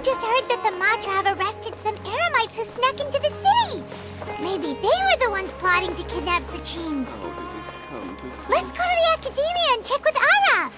just heard that the Matra have arrested some Eremites who snuck into the city. Maybe they were the ones plotting to kidnap Sachin. How did it come to this? Let's go to the Academia and check with Araf.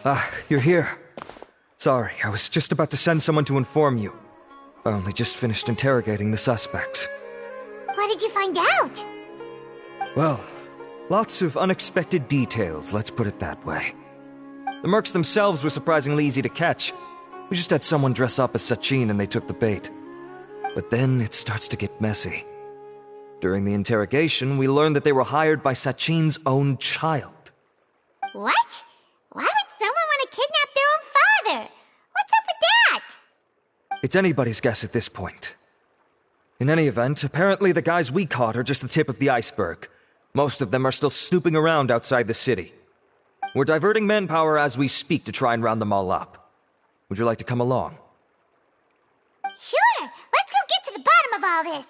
Ah, you're here. Sorry, I was just about to send someone to inform you. I only just finished interrogating the suspects. What did you find out? Well, lots of unexpected details, let's put it that way. The mercs themselves were surprisingly easy to catch. We just had someone dress up as Sachin and they took the bait. But then it starts to get messy. During the interrogation, we learned that they were hired by Sachin's own child. What? Why would someone want to kidnap their own father? What's up with that? It's anybody's guess at this point. In any event, apparently the guys we caught are just the tip of the iceberg. Most of them are still snooping around outside the city. We're diverting manpower as we speak to try and round them all up. Would you like to come along? Sure, let's go get to the bottom of all this.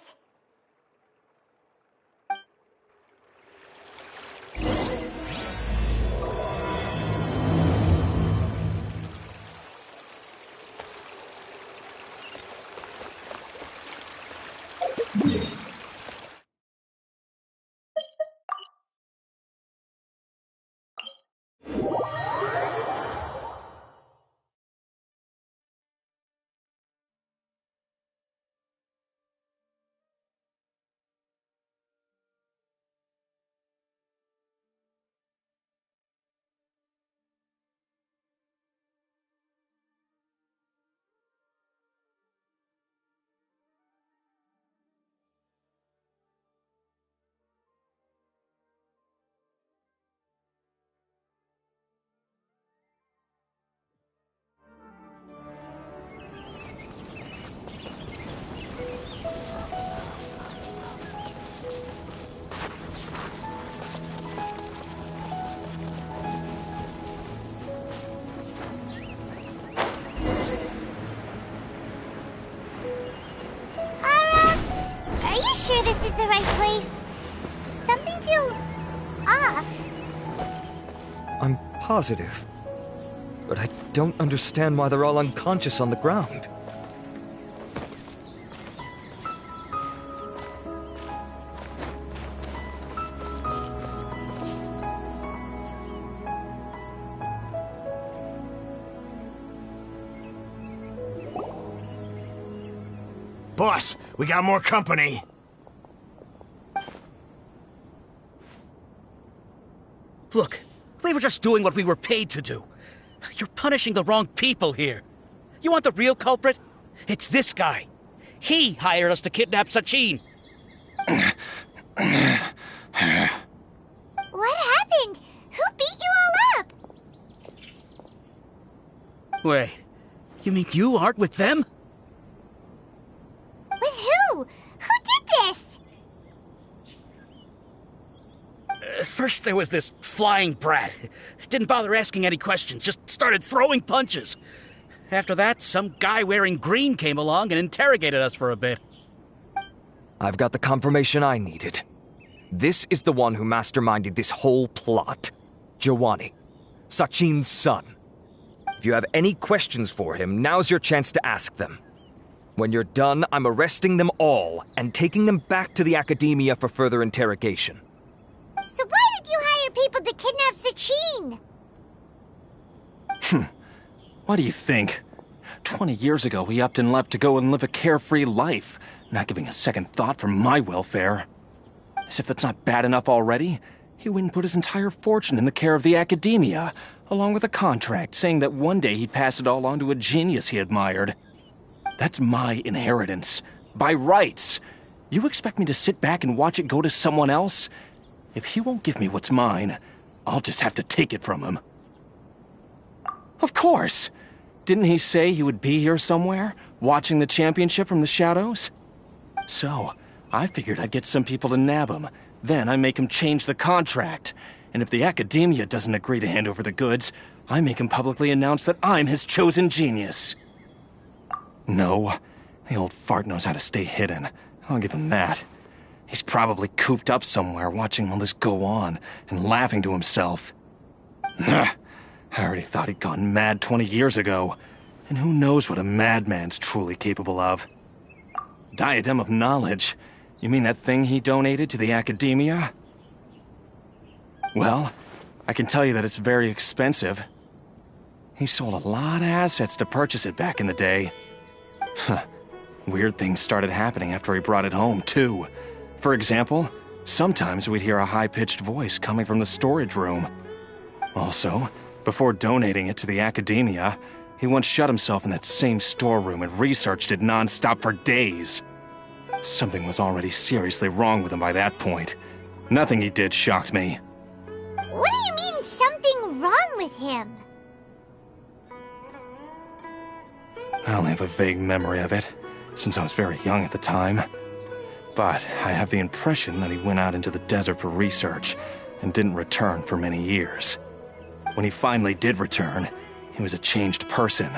Sure this is the right place? Something feels off. I'm positive. But I don't understand why they're all unconscious on the ground. Boss, we got more company. Look, we were just doing what we were paid to do. You're punishing the wrong people here. You want the real culprit? It's this guy. He hired us to kidnap Sachin. What happened? Who beat you all up? Wait, you mean you aren't with them? With who? Who did this? First there was this flying brat. Didn't bother asking any questions, just started throwing punches. After that, some guy wearing green came along and interrogated us for a bit. I've got the confirmation I needed. This is the one who masterminded this whole plot. Jawani, Sachin's son. If you have any questions for him, now's your chance to ask them. When you're done, I'm arresting them all and taking them back to the Academia for further interrogation. So why did you hire people to kidnap Sachin? What do you think? 20 years ago, we upped and left to go and live a carefree life, not giving a second thought for my welfare. As if that's not bad enough already, he went and put his entire fortune in the care of the academia, along with a contract saying that one day he'd pass it all on to a genius he admired. That's my inheritance. By rights. You expect me to sit back and watch it go to someone else? If he won't give me what's mine, I'll just have to take it from him. Of course! Didn't he say he would be here somewhere, watching the championship from the shadows? So, I figured I'd get some people to nab him. Then I make him change the contract. And if the academia doesn't agree to hand over the goods, I make him publicly announce that I'm his chosen genius. No, the old fart knows how to stay hidden. I'll give him that. He's probably cooped up somewhere watching all this go on and laughing to himself. I already thought he'd gone mad 20 years ago. And who knows what a madman's truly capable of. Diadem of Knowledge? You mean that thing he donated to the academia? Well, I can tell you that it's very expensive. He sold a lot of assets to purchase it back in the day. Weird things started happening after he brought it home, too. For example, sometimes we'd hear a high-pitched voice coming from the storage room. Also, before donating it to the academia, he once shut himself in that same storeroom and researched it non-stop for days. Something was already seriously wrong with him by that point. Nothing he did shocked me. What do you mean, something wrong with him? I only have a vague memory of it, since I was very young at the time. But I have the impression that he went out into the desert for research and didn't return for many years. When he finally did return, he was a changed person.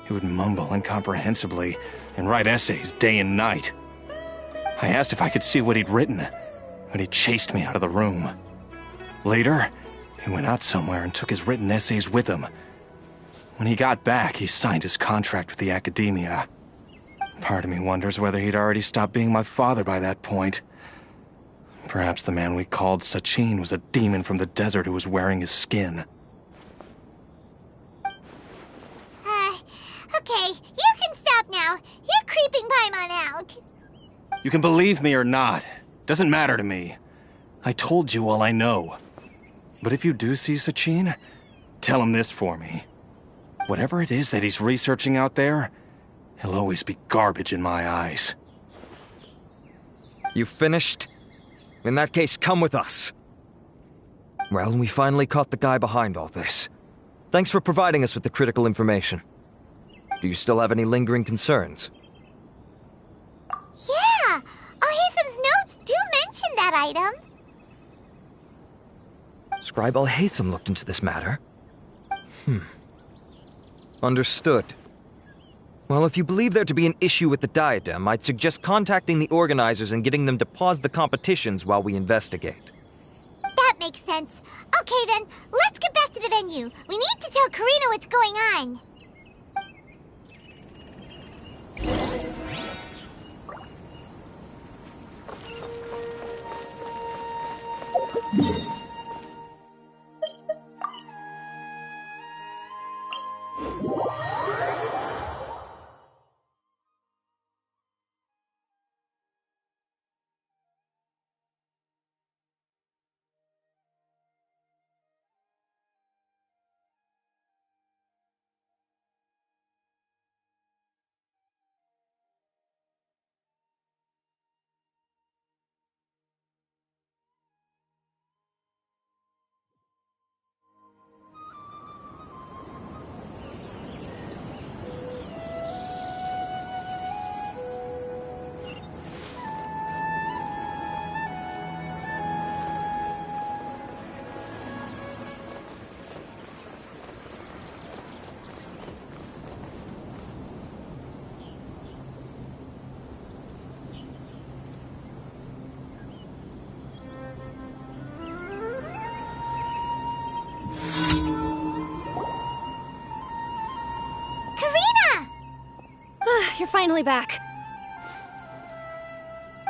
He would mumble incomprehensibly and write essays day and night. I asked if I could see what he'd written, but he chased me out of the room. Later, he went out somewhere and took his written essays with him. When he got back, he signed his contract with the academia. Part of me wonders whether he'd already stopped being my father by that point. Perhaps the man we called Sachin was a demon from the desert who was wearing his skin. Okay, you can stop now. You're creeping Paimon out. You can believe me or not. Doesn't matter to me. I told you all I know. But if you do see Sachin, tell him this for me. Whatever it is that he's researching out there, he'll always be garbage in my eyes. You finished? In that case, come with us. Well, we finally caught the guy behind all this. Thanks for providing us with the critical information. Do you still have any lingering concerns? Yeah, Al-Haytham's notes do mention that item. Scribe Al-Haytham looked into this matter. Understood. Well, if you believe there to be an issue with the diadem, I'd suggest contacting the organizers and getting them to pause the competitions while we investigate. That makes sense. Okay then, let's get back to the venue. We need to tell Karina what's going on. You're finally back.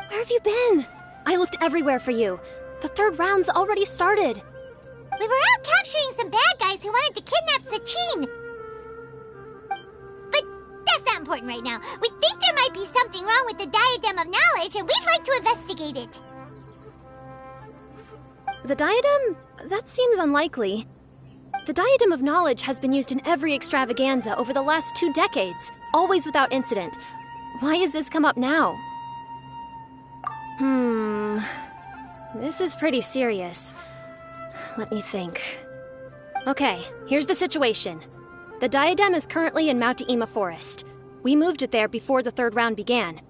Where have you been? I looked everywhere for you. The third round's already started. We were out capturing some bad guys who wanted to kidnap Sachin. But that's not important right now. We think there might be something wrong with the Diadem of Knowledge, and we'd like to investigate it. The diadem? That seems unlikely. The Diadem of Knowledge has been used in every extravaganza over the last 2 decades, always without incident. Why has this come up now? This is pretty serious. Let me think. Okay, here's the situation. The diadem is currently in Mount Ima Forest. We moved it there before the 3rd round began.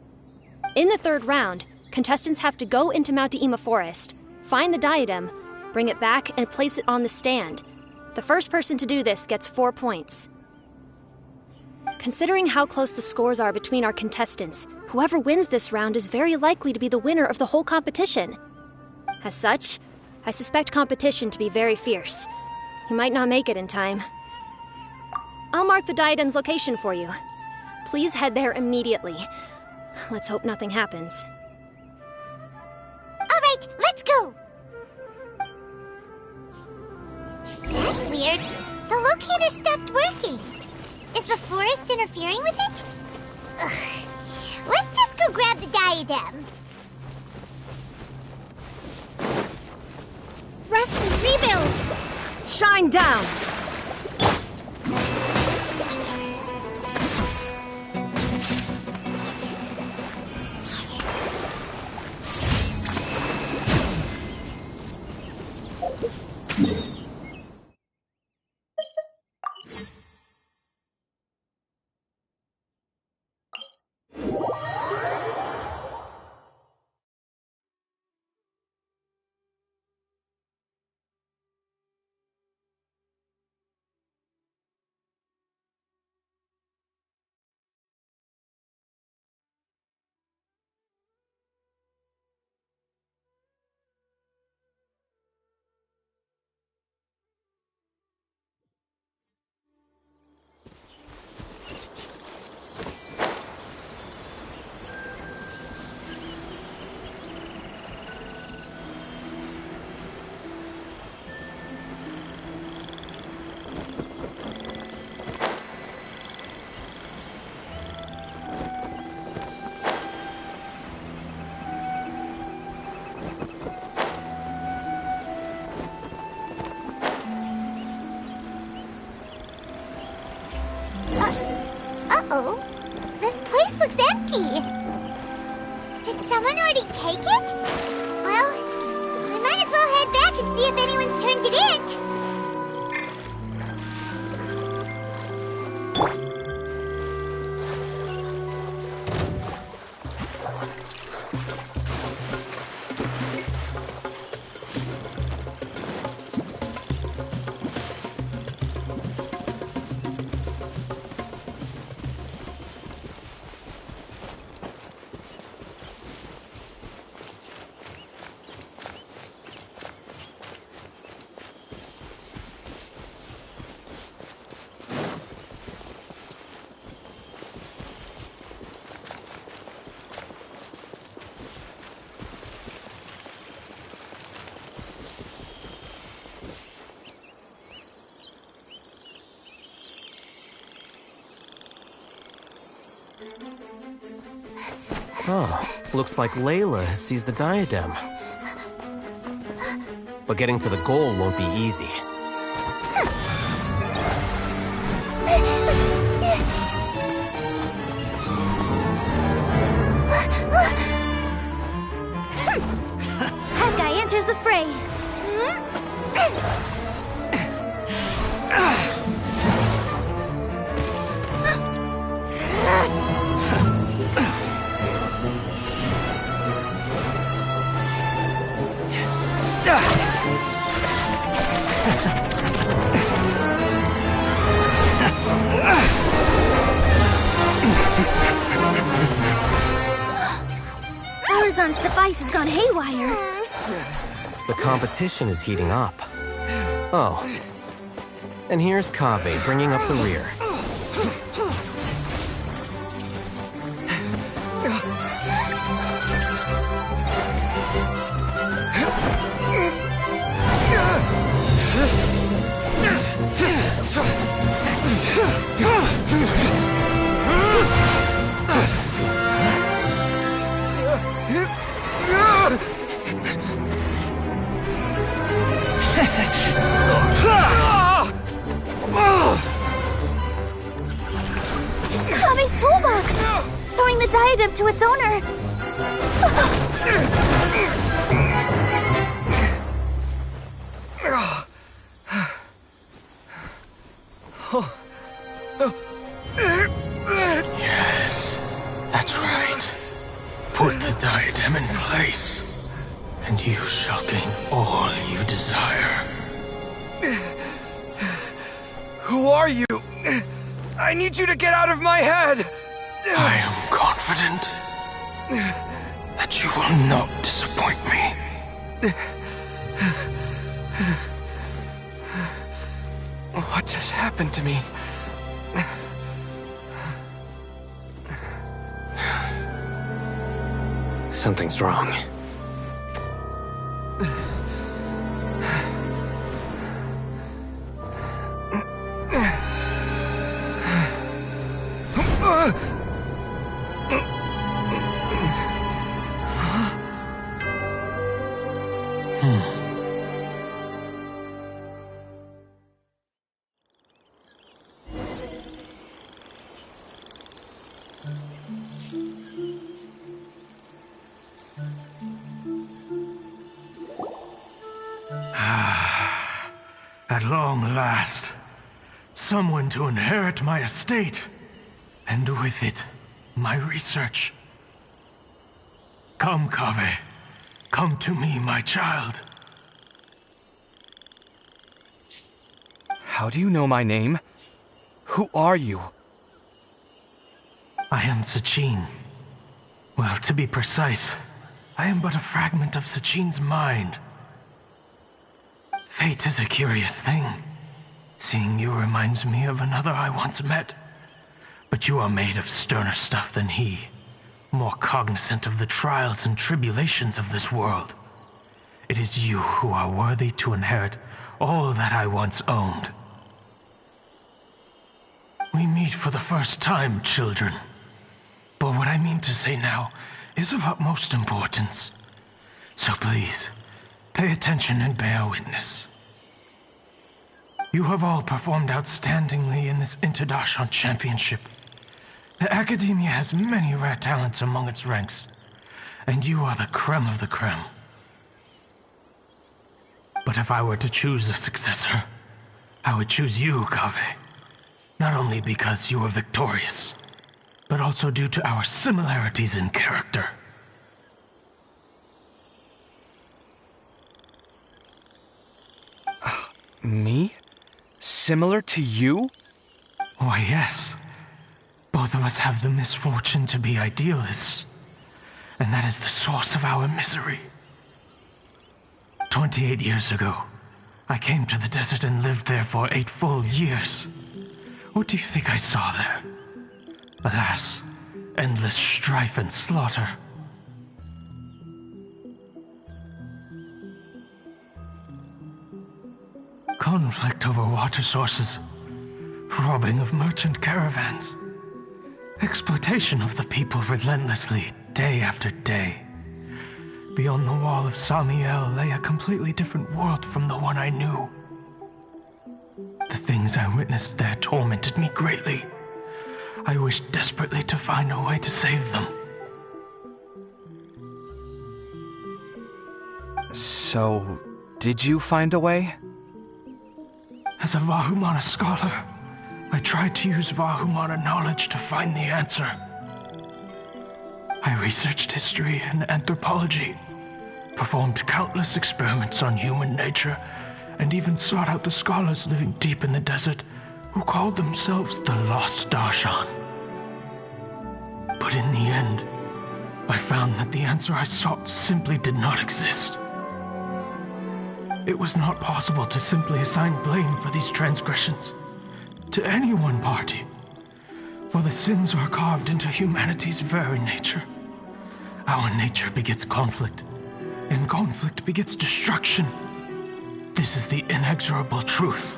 In the 3rd round, contestants have to go into Mount Ima Forest, find the diadem, bring it back, and place it on the stand. The first person to do this gets 4 points. Considering how close the scores are between our contestants, whoever wins this round is very likely to be the winner of the whole competition. As such, I suspect competition to be very fierce. You might not make it in time. I'll mark the diadem's location for you. Please head there immediately. Let's hope nothing happens. All right, let's go! That's weird. The locator stopped working. Is the forest interfering with it? Ugh. Let's just go grab the diadem. Rest and rebuild! Shine down! Uh-oh. This place looks empty. Did someone already take it? Well, we might as well head back and see if anyone's turned it in. Oh, looks like Layla has seized the diadem. But getting to the goal won't be easy. That guy enters the fray. Horizon's device has gone haywire. The competition is heating up. Oh. And here's Kaveh bringing up the rear. returned to its owner. Yes, that's right. Put the diadem in place, and you shall gain all you desire. Who are you? I need you to get out of my head! I am confident that you will not disappoint me. What just happened to me? Something's wrong. At long last, someone to inherit my estate, and with it, my research. Come, Kaveh. Come to me, my child. How do you know my name? Who are you? I am Sachin. Well, to be precise, I am but a fragment of Sachin's mind. Fate is a curious thing. Seeing you reminds me of another I once met. But you are made of sterner stuff than he, more cognizant of the trials and tribulations of this world. It is you who are worthy to inherit all that I once owned. We meet for the first time, children. But what I mean to say now is of utmost importance. So please, pay attention and bear witness. You have all performed outstandingly in this Interdarshan Championship. The Academia has many rare talents among its ranks, and you are the creme of the creme. But if I were to choose a successor, I would choose you, Kaveh. Not only because you were victorious, but also due to our similarities in character. Me? Similar to you? Why, yes. Both of us have the misfortune to be idealists, and that is the source of our misery. 28 years ago, I came to the desert and lived there for 8 full years. What do you think I saw there? Alas, endless strife and slaughter. Conflict over water sources, robbing of merchant caravans, exploitation of the people relentlessly, day after day. Beyond the wall of Samiel lay a completely different world from the one I knew. The things I witnessed there tormented me greatly. I wished desperately to find a way to save them. So, did you find a way? As a Vahumana scholar, I tried to use Vahumana knowledge to find the answer. I researched history and anthropology, performed countless experiments on human nature, and even sought out the scholars living deep in the desert who called themselves the Lost Darshan. But in the end, I found that the answer I sought simply did not exist. It was not possible to simply assign blame for these transgressions to any one party, for the sins are carved into humanity's very nature. Our nature begets conflict, and conflict begets destruction. This is the inexorable truth.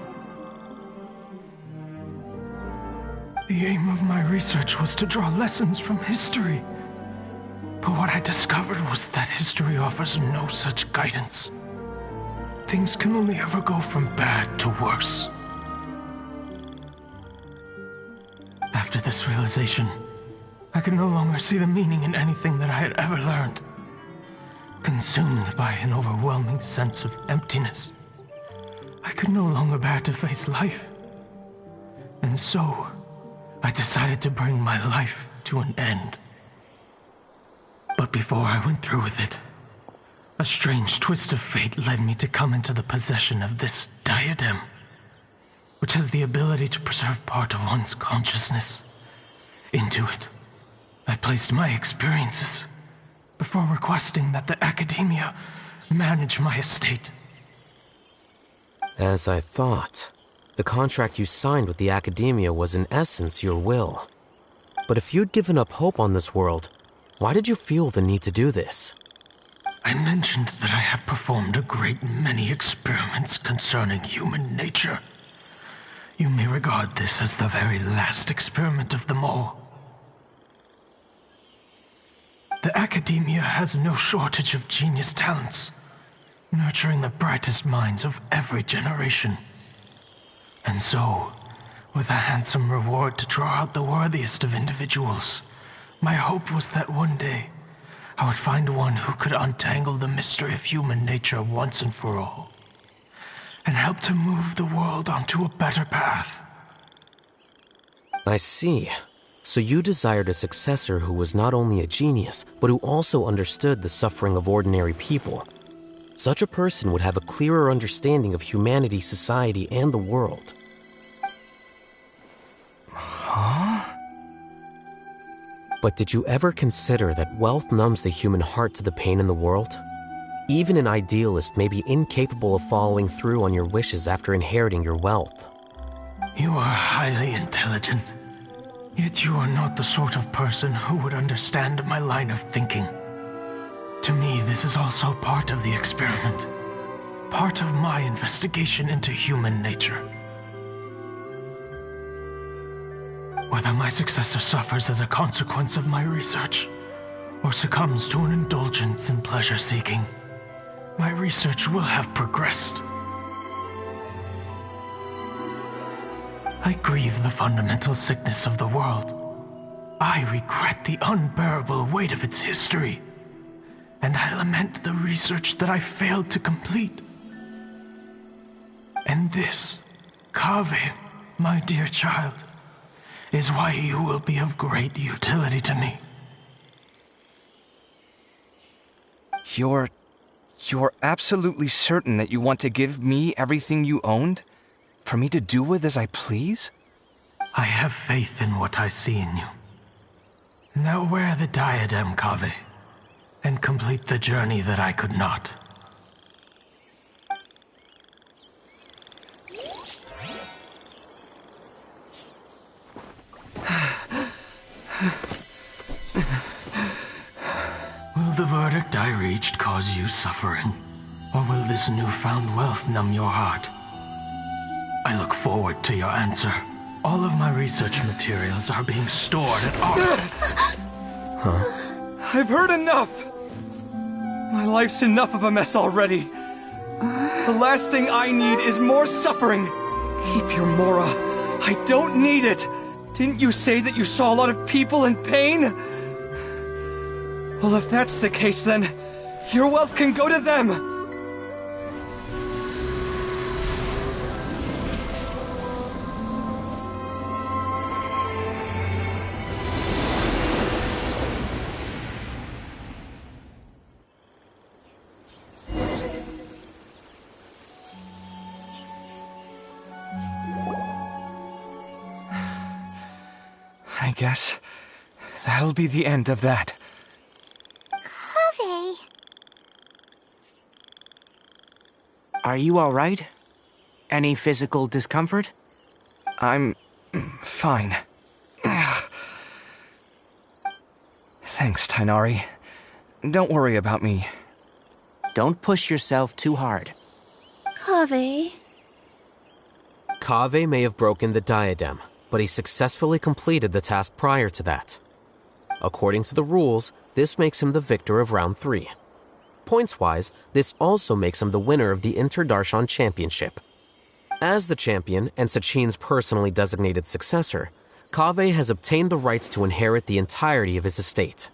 The aim of my research was to draw lessons from history. But what I discovered was that history offers no such guidance. Things can only ever go from bad to worse. After this realization, I could no longer see the meaning in anything that I had ever learned. Consumed by an overwhelming sense of emptiness, I could no longer bear to face life. And so, I decided to bring my life to an end. But before I went through with it, a strange twist of fate led me to come into the possession of this diadem, which has the ability to preserve part of one's consciousness. Into it, I placed my experiences before requesting that the Academia manage my estate. As I thought, the contract you signed with the Academia was in essence your will. But if you'd given up hope on this world, why did you feel the need to do this? I mentioned that I had performed a great many experiments concerning human nature. You may regard this as the very last experiment of them all. The Academia has no shortage of genius talents, nurturing the brightest minds of every generation. And so, with a handsome reward to draw out the worthiest of individuals, my hope was that one day I would find one who could untangle the mystery of human nature once and for all, and help to move the world onto a better path. I see. So you desired a successor who was not only a genius, but who also understood the suffering of ordinary people. Such a person would have a clearer understanding of humanity, society, and the world. Huh? But did you ever consider that wealth numbs the human heart to the pain in the world? Even an idealist may be incapable of following through on your wishes after inheriting your wealth. You are highly intelligent, yet you are not the sort of person who would understand my line of thinking. To me, this is also part of the experiment, part of my investigation into human nature. Whether my successor suffers as a consequence of my research, or succumbs to an indulgence in pleasure-seeking, my research will have progressed. I grieve the fundamental sickness of the world. I regret the unbearable weight of its history, and I lament the research that I failed to complete. And this, Kaveh, my dear child, is why you will be of great utility to me. You're absolutely certain that you want to give me everything you owned? For me to do with as I please? I have faith in what I see in you. Now wear the diadem, Kaveh, and complete the journey that I could not. Will the verdict I reached cause you suffering? Or will this newfound wealth numb your heart? I look forward to your answer. All of my research materials are being stored at I've heard enough! My life's enough of a mess already. The last thing I need is more suffering. Keep your Mora. I don't need it. Didn't you say that you saw a lot of people in pain? Well, if that's the case, then your wealth can go to them. I guess that'll be the end of that. Kaveh. Are you all right? Any physical discomfort? I'm fine. Thanks, Tainari. Don't worry about me. Don't push yourself too hard. Kaveh. Kaveh may have broken the diadem, but he successfully completed the task prior to that. According to the rules, this makes him the victor of round 3. Points-wise, this also makes him the winner of the Inter-Darshan Championship. As the champion and Sachin's personally designated successor, Kaveh has obtained the rights to inherit the entirety of his estate.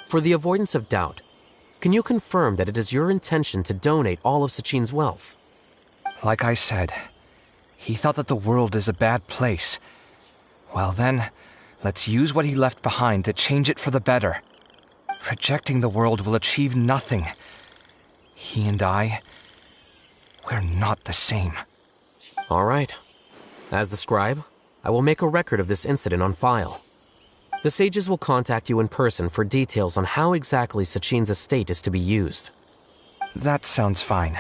For the avoidance of doubt, can you confirm that it is your intention to donate all of Sachin's wealth? Like I said, he thought that the world is a bad place. Well then, let's use what he left behind to change it for the better. Rejecting the world will achieve nothing. He and I, we're not the same. All right. As the scribe, I will make a record of this incident on file. The sages will contact you in person for details on how exactly Sachin's estate is to be used. That sounds fine.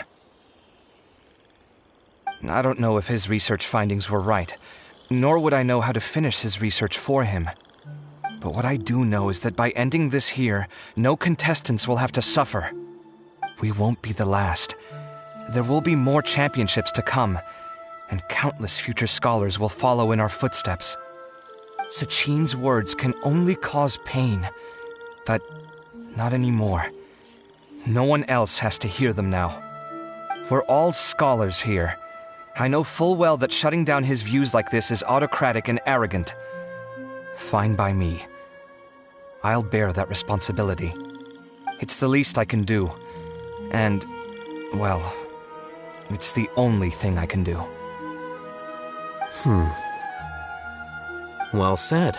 I don't know if his research findings were right, nor would I know how to finish his research for him. But what I do know is that by ending this here, no contestants will have to suffer. We won't be the last. There will be more championships to come, and countless future scholars will follow in our footsteps. Sachin's words can only cause pain, but not anymore. No one else has to hear them now. We're all scholars here. I know full well that shutting down his views like this is autocratic and arrogant. Fine by me. I'll bear that responsibility. It's the least I can do. And, well, it's the only thing I can do. Well said.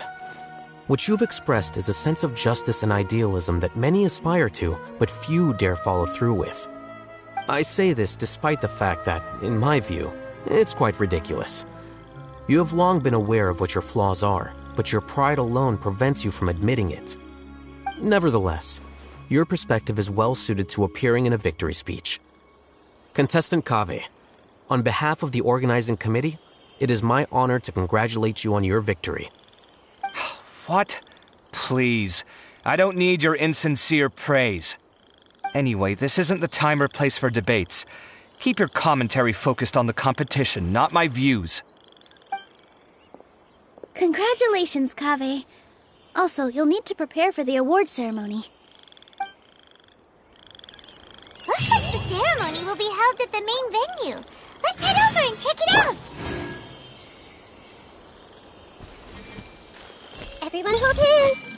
What you've expressed is a sense of justice and idealism that many aspire to, but few dare follow through with. I say this despite the fact that, in my view, it's quite ridiculous. You have long been aware of what your flaws are, but your pride alone prevents you from admitting it. Nevertheless, your perspective is well suited to appearing in a victory speech. Contestant Kaveh, on behalf of the organizing committee, it is my honor to congratulate you on your victory. What? Please. I don't need your insincere praise. Anyway, this isn't the time or place for debates. Keep your commentary focused on the competition, not my views. Congratulations, Kaveh. Also, you'll need to prepare for the award ceremony. Looks like the ceremony will be held at the main venue. Let's head over and check it out. Everyone hold hands.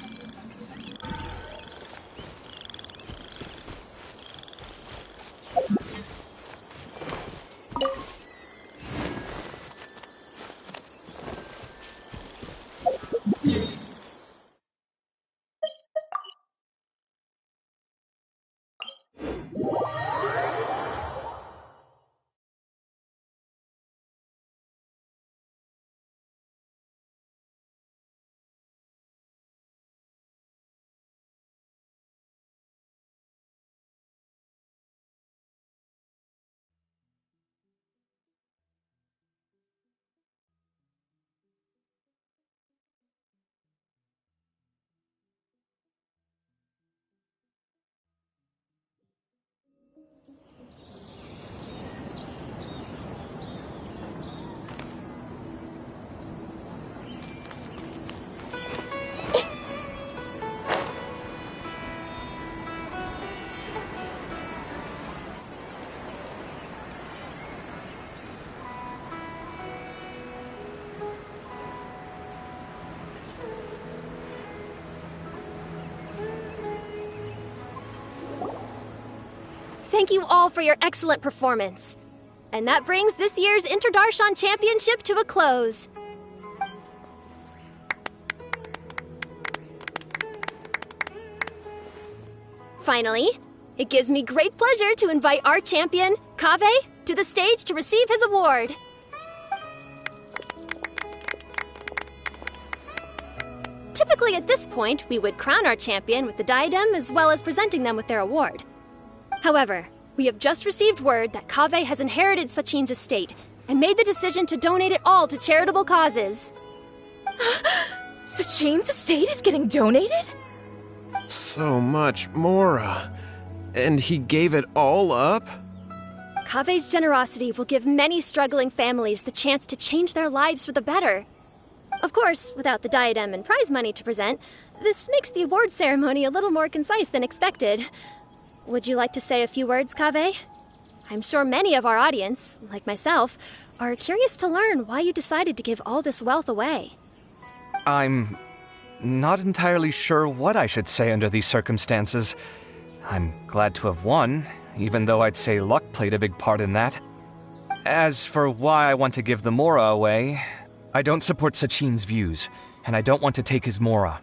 Thank you all for your excellent performance. And that brings this year's Interdarshan Championship to a close. Finally, it gives me great pleasure to invite our champion, Kaveh, to the stage to receive his award. Typically at this point, we would crown our champion with the diadem as well as presenting them with their award. However, we have just received word that Kaveh has inherited Sachin's estate and made the decision to donate it all to charitable causes. Sachin's estate is getting donated? So much, Mora. And he gave it all up? Kaveh's generosity will give many struggling families the chance to change their lives for the better. Of course, without the diadem and prize money to present, this makes the award ceremony a little more concise than expected. Would you like to say a few words, Kaveh? I'm sure many of our audience, like myself, are curious to learn why you decided to give all this wealth away. I'm not entirely sure what I should say under these circumstances. I'm glad to have won, even though I'd say luck played a big part in that. As for why I want to give the Mora away, I don't support Sachin's views, and I don't want to take his Mora.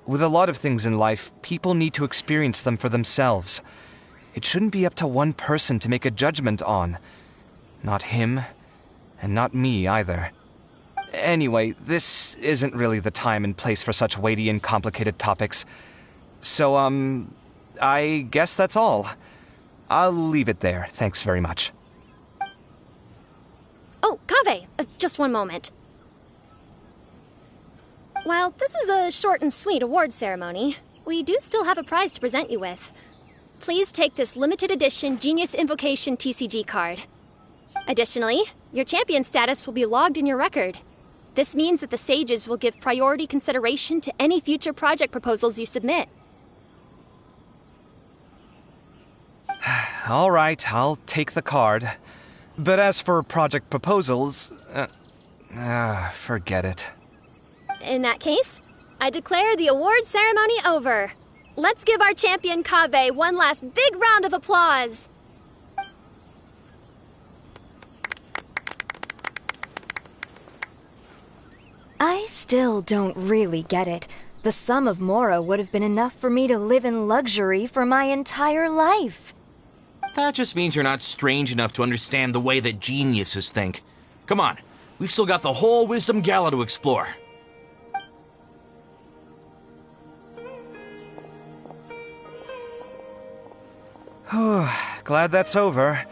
With a lot of things in life, people need to experience them for themselves. It shouldn't be up to one person to make a judgment on. Not him, and not me either. Anyway, this isn't really the time and place for such weighty and complicated topics. So, I guess that's all. I'll leave it there. Thanks very much. Oh, Kaveh, just one moment. While this is a short and sweet award ceremony, we do still have a prize to present you with. Please take this limited edition Genius Invocation TCG card. Additionally, your champion status will be logged in your record. This means that the Sages will give priority consideration to any future project proposals you submit. All right, I'll take the card. But as for project proposals, forget it. In that case, I declare the award ceremony over. Let's give our champion Kaveh one last big round of applause. I still don't really get it. The sum of Mora would have been enough for me to live in luxury for my entire life. That just means you're not strange enough to understand the way that geniuses think. Come on, we've still got the whole Wisdom Gala to explore. Glad that's over.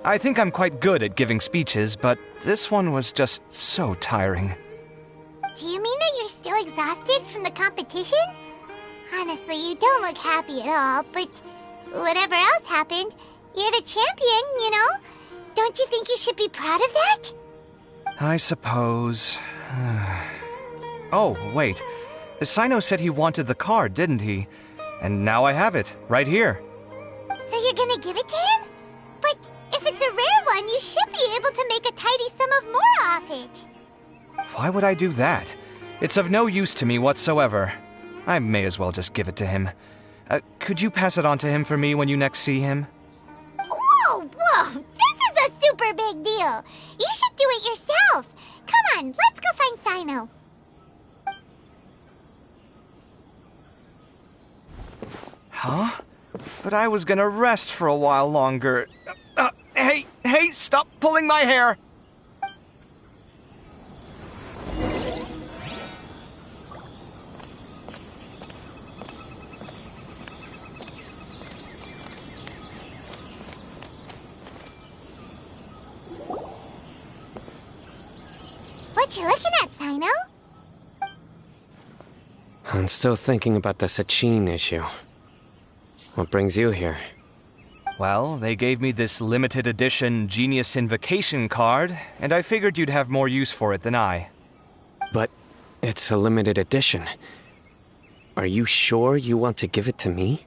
I think I'm quite good at giving speeches, but this one was just so tiring. Do you mean that you're still exhausted from the competition? Honestly, you don't look happy at all, but whatever else happened, you're the champion, you know? Don't you think you should be proud of that? I suppose. Oh, wait. Sino said he wanted the card, didn't he? And now I have it, right here. So you're gonna give it to him? But if it's a rare one, you should be able to make a tidy sum of Mora off it. Why would I do that? It's of no use to me whatsoever. I may as well just give it to him. Could you pass it on to him for me when you next see him? Whoa! This is a super big deal! You should do it yourself! Come on, let's go find Sino. Huh? But I was gonna rest for a while longer. Hey, stop pulling my hair! What you looking at, Sino? I'm still thinking about the Sachin issue. What brings you here? Well, they gave me this limited edition Genius Invocation card, and I figured you'd have more use for it than I. But it's a limited edition. Are you sure you want to give it to me?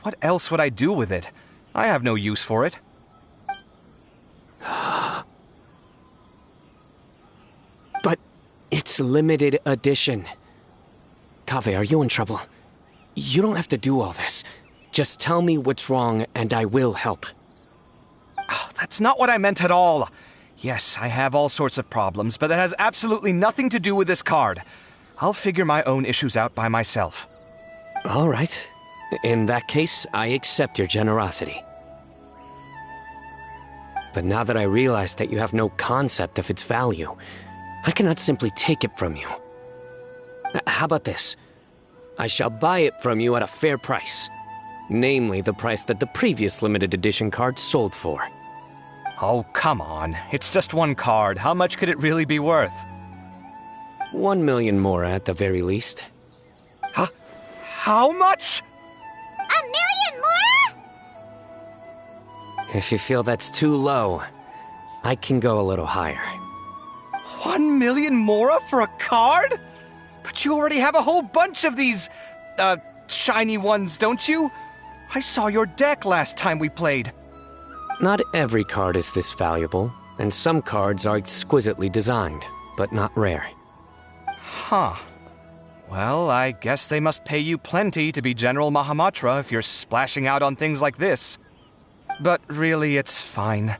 What else would I do with it? I have no use for it. But it's limited edition. Kaveh, are you in trouble? You don't have to do all this. Just tell me what's wrong and I will help. Oh, that's not what I meant at all. Yes, I have all sorts of problems, but that has absolutely nothing to do with this card. I'll figure my own issues out by myself. All right. In that case, I accept your generosity. But now that I realize that you have no concept of its value, I cannot simply take it from you. How about this? I shall buy it from you at a fair price. Namely, the price that the previous limited edition card sold for. Oh, come on. It's just one card. How much could it really be worth? 1 million more at the very least. Huh? How much? 1 million more? If you feel that's too low, I can go a little higher. 1 million more for a card? But you already have a whole bunch of these, shiny ones, don't you? I saw your deck last time we played. Not every card is this valuable, and some cards are exquisitely designed, but not rare. Huh. Well, I guess they must pay you plenty to be General Mahamatra if you're splashing out on things like this. But really, it's fine.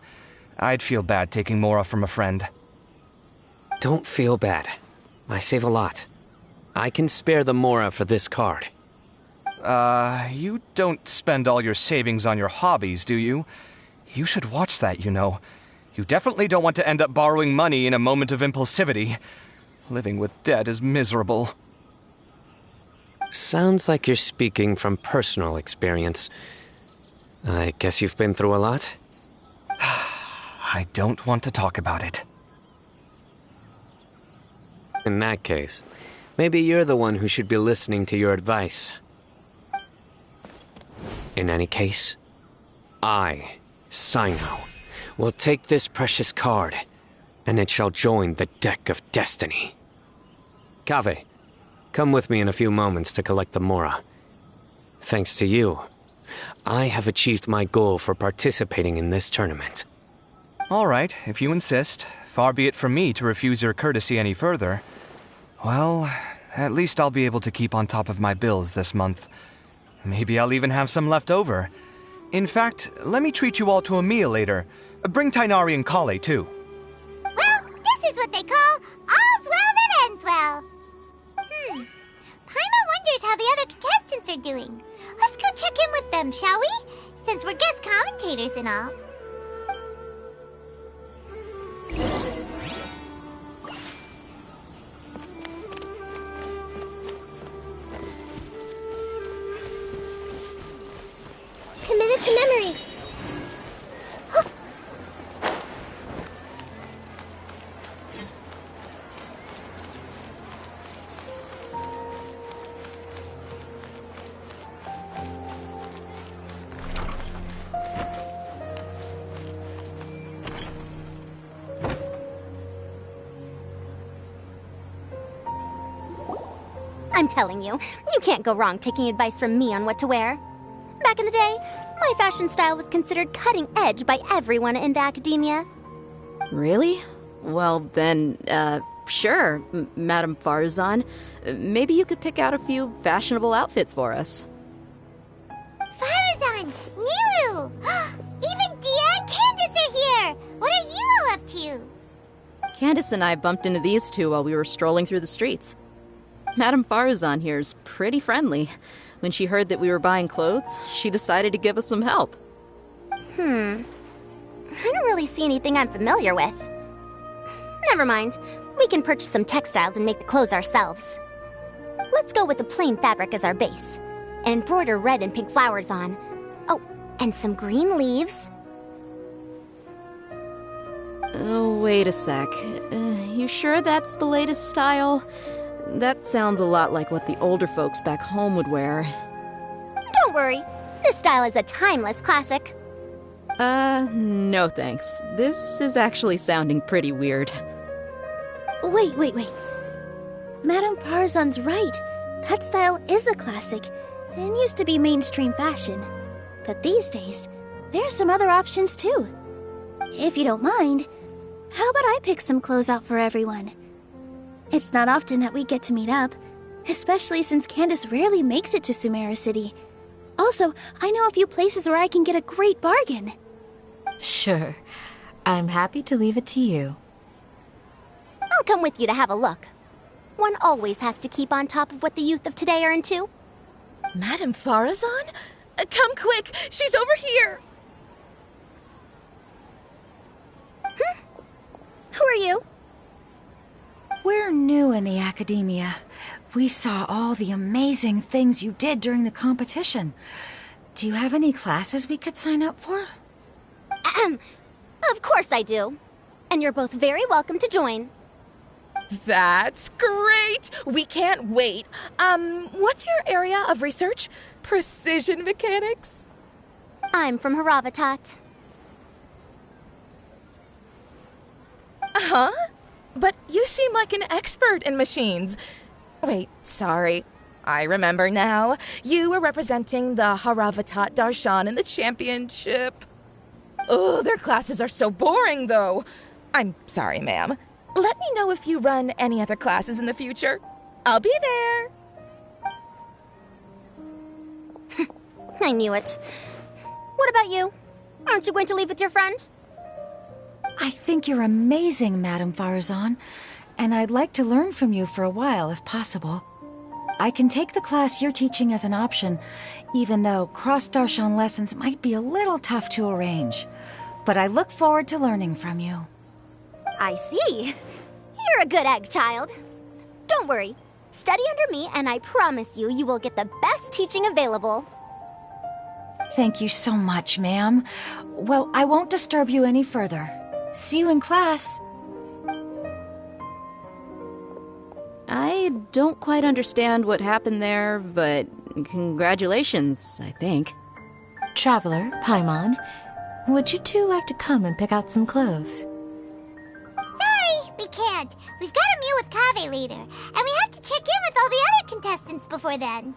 I'd feel bad taking Mora from a friend. Don't feel bad. I save a lot. I can spare the Mora for this card. You don't spend all your savings on your hobbies, do you? You should watch that, you know. You definitely don't want to end up borrowing money in a moment of impulsivity. Living with debt is miserable. Sounds like you're speaking from personal experience. I guess you've been through a lot? I don't want to talk about it. In that case, maybe you're the one who should be listening to your advice. In any case, I, Sino, will take this precious card, and it shall join the deck of destiny. Kaveh, come with me in a few moments to collect the Mora. Thanks to you, I have achieved my goal for participating in this tournament. All right, if you insist. Far be it from me to refuse your courtesy any further. Well, at least I'll be able to keep on top of my bills this month. Maybe I'll even have some left over. In fact, let me treat you all to a meal later. Bring Tainari and Kale, too. Well, this is what they call all's well that ends well. Paimon wonders how the other contestants are doing. Let's go check in with them, shall we? Since we're guest commentators and all. Committed to memory. I'm telling you, you can't go wrong taking advice from me on what to wear. Back in the day, my fashion style was considered cutting edge by everyone in the academia. Really? Well, then, sure, Madame Farzan. Maybe you could pick out a few fashionable outfits for us. Farzan! Nilu! Even Dia and Candace are here! What are you all up to? Candace and I bumped into these two while we were strolling through the streets. Madame Farzan here's pretty friendly. When she heard that we were buying clothes, she decided to give us some help. I don't really see anything I'm familiar with. Never mind. We can purchase some textiles and make the clothes ourselves. Let's go with the plain fabric as our base, and embroider red and pink flowers on. Oh, and some green leaves. Oh, wait a sec. You sure that's the latest style? That sounds a lot like what the older folks back home would wear. Don't worry. This style is a timeless classic. No thanks. This is actually sounding pretty weird. Wait. Madame Farzan's right. That style is a classic and used to be mainstream fashion. But these days, there's some other options too. If you don't mind, how about I pick some clothes out for everyone? It's not often that we get to meet up, especially since Candace rarely makes it to Sumeru City. Also, I know a few places where I can get a great bargain. Sure. I'm happy to leave it to you. I'll come with you to have a look. One always has to keep on top of what the youth of today are into. Madame Farazan? Come quick! She's over here! Who are you? We're new in the academia. We saw all the amazing things you did during the competition. Do you have any classes we could sign up for? Of course I do. And you're both very welcome to join. That's great! We can't wait. What's your area of research? Precision mechanics? I'm from Haravatat. Huh? But you seem like an expert in machines. Wait, sorry. I remember now. You were representing the Haravatat Darshan in the championship. Oh, their classes are so boring, though. I'm sorry, ma'am. let me know if you run any other classes in the future. I'll be there. I knew it. What about you? Aren't you going to leave with your friend? I think you're amazing, Madame Farazan, and I'd like to learn from you for a while, if possible. I can take the class you're teaching as an option, even though cross-darshan lessons might be a little tough to arrange. But I look forward to learning from you. I see. You're a good egg, child. Don't worry. Study under me, and I promise you, you will get the best teaching available. Thank you so much, ma'am. Well, I won't disturb you any further. See you in class. I don't quite understand what happened there, but congratulations, I think. Traveler, Paimon, would you two like to come and pick out some clothes? Sorry, we can't. We've got a meal with Kaveh later, and we have to check in with all the other contestants before then.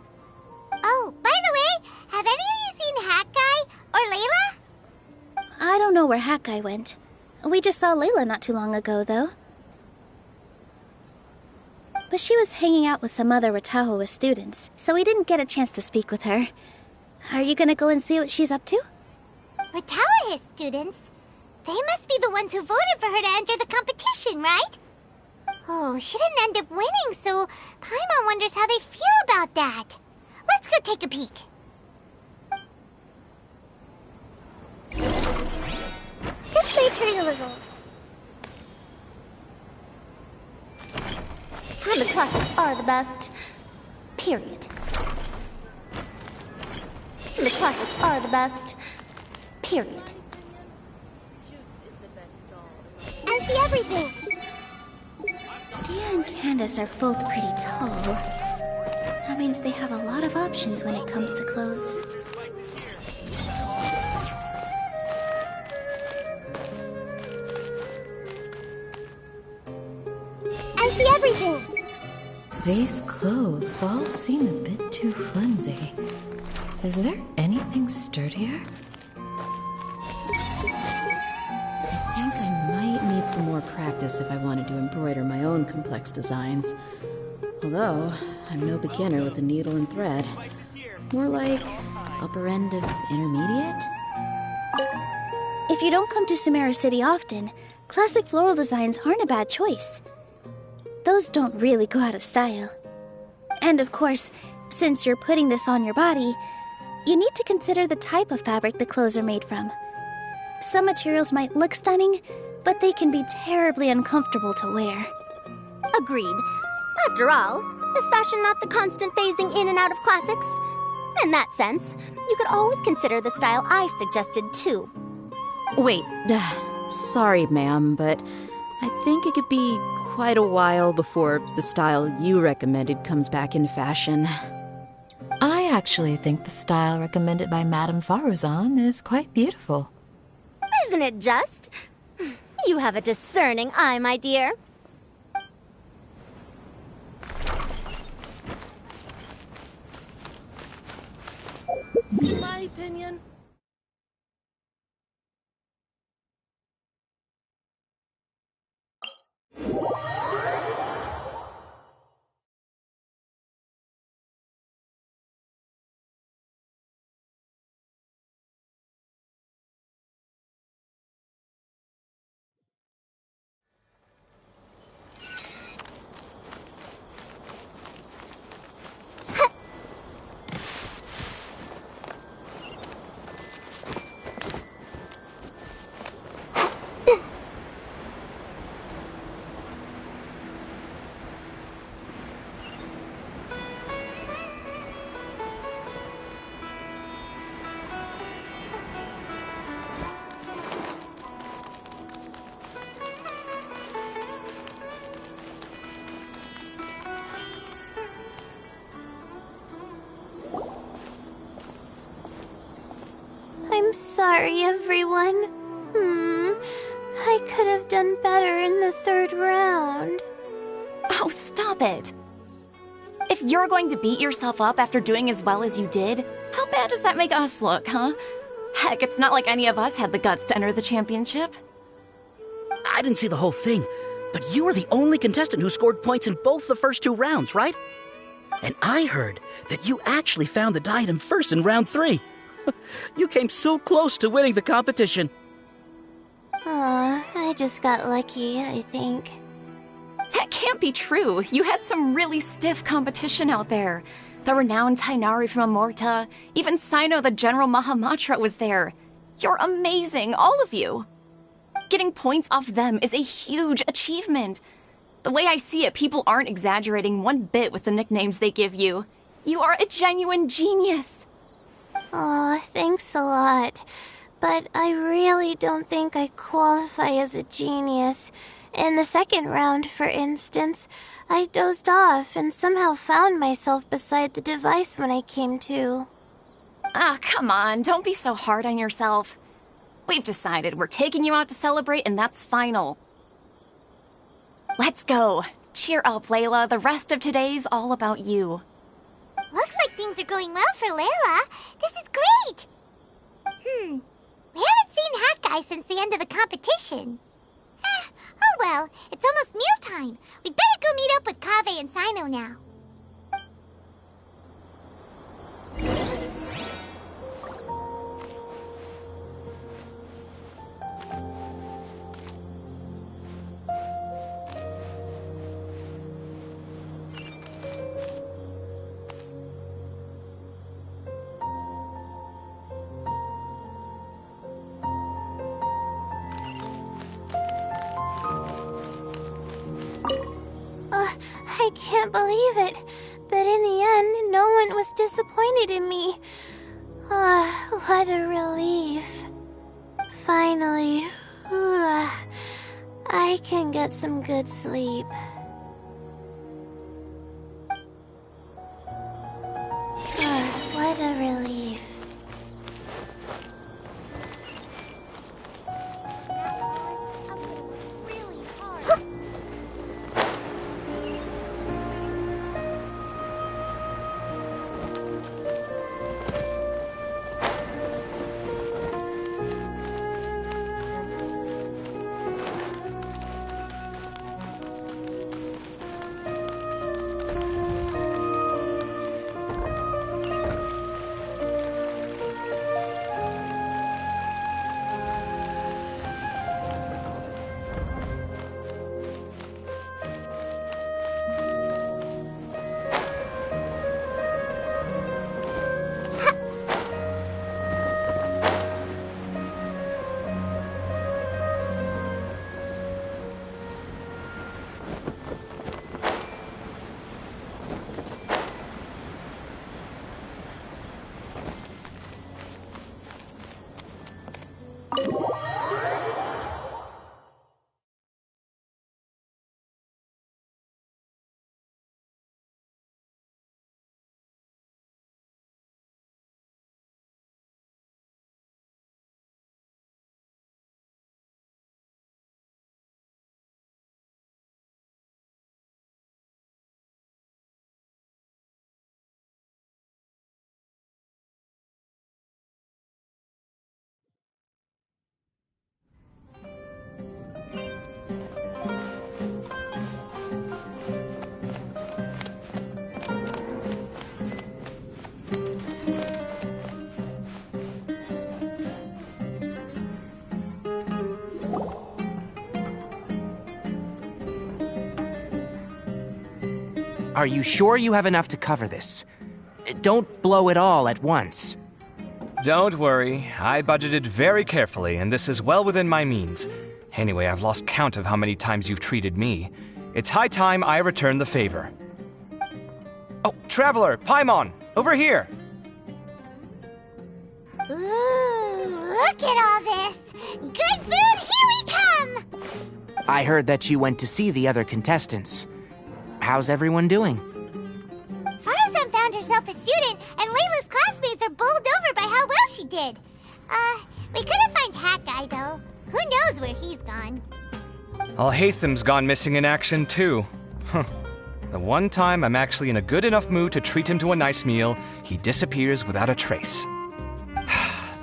Oh, by the way, have any of you seen Hat Guy or Layla? I don't know where Hat Guy went. We just saw Layla not too long ago, though. But she was hanging out with some other Ratahoa students, so we didn't get a chance to speak with her. Are you gonna go and see what she's up to? Ratahoa students? They must be the ones who voted for her to enter the competition, right? Oh, she didn't end up winning, so Paimon wonders how they feel about that. Let's go take a peek. Just wait for you a little. And the classics are the best. Period. And the classics are the best. Period. I see everything. Dia and Candace are both pretty tall. That means they have a lot of options when it comes to clothes. I see everything. These clothes all seem a bit too flimsy. Is there anything sturdier? I think I might need some more practice if I wanted to embroider my own complex designs. Although, I'm no beginner with a needle and thread. More like upper end of intermediate? If you don't come to Sumeru City often, classic floral designs aren't a bad choice. Those don't really go out of style. And of course, since you're putting this on your body, you need to consider the type of fabric the clothes are made from. Some materials might look stunning, but they can be terribly uncomfortable to wear. Agreed. After all, is fashion not the constant phasing in and out of classics? In that sense, you could always consider the style I suggested too. Wait, sorry, ma'am, but I think it could be quite a while before the style you recommended comes back into fashion. I actually think the style recommended by Madame Farazan is quite beautiful. Isn't it just? You have a discerning eye, my dear. In my opinion, I'm sorry, everyone. I could have done better in the third round. Oh, stop it. If you're going to beat yourself up after doing as well as you did, how bad does that make us look, huh? Heck, it's not like any of us had the guts to enter the championship. I didn't see the whole thing, But you were the only contestant who scored points in both the first 2 rounds, right? And I heard that you actually found the diadem first in round 3. You came so close to winning the competition. I just got lucky, I think. That can't be true. You had some really stiff competition out there. The renowned Tainari from Amorta, even Sino the General Mahamatra was there. You're amazing, all of you. Getting points off them is a huge achievement. The way I see it, people aren't exaggerating one bit with the nicknames they give you. You are a genuine genius. Aw, thanks a lot. But I really don't think I qualify as a genius. In the second round, for instance, I dozed off and somehow found myself beside the device when I came to. Ah, come on, don't be so hard on yourself. We've decided we're taking you out to celebrate, and that's final. Let's go. Cheer up, Layla. The rest of today's all about you. Looks like things are going well for Layla. This is great! We haven't seen Hat Guy since the end of the competition. Oh well, it's almost mealtime. We'd better go meet up with Kaveh and Sino now. I can't believe it, but in the end, no one was disappointed in me. What a relief. Finally, I can get some good sleep. What a relief. Are you sure you have enough to cover this? Don't blow it all at once. Don't worry, I budgeted very carefully, and this is well within my means. Anyway, I've lost count of how many times you've treated me. It's high time I return the favor. Oh, Traveler, Paimon, over here! Ooh, look at all this! Good food, here we come! I heard that you went to see the other contestants. How's everyone doing? Farazan found herself a student, and Layla's classmates are bowled over by how well she did. We couldn't find Hat Guy, though. Who knows where he's gone? Al-Haytham's gone missing in action, too. The one time I'm actually in a good enough mood to treat him to a nice meal, he disappears without a trace.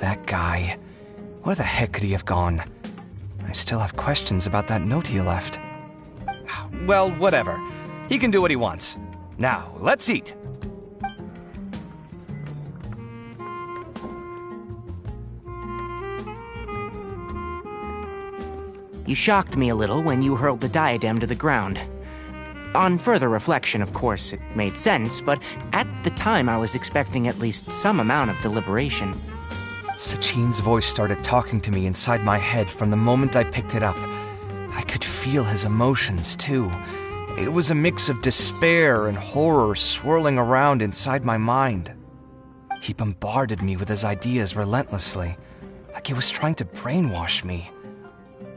That guy. Where the heck could he have gone? I still have questions about that note he left. well, whatever. He can do what he wants. Now, let's eat. You shocked me a little when you hurled the diadem to the ground. On further reflection, of course, it made sense, but at the time I was expecting at least some amount of deliberation. Sachin's voice started talking to me inside my head from the moment I picked it up. I could feel his emotions, too. It was a mix of despair and horror swirling around inside my mind. He bombarded me with his ideas relentlessly, like he was trying to brainwash me.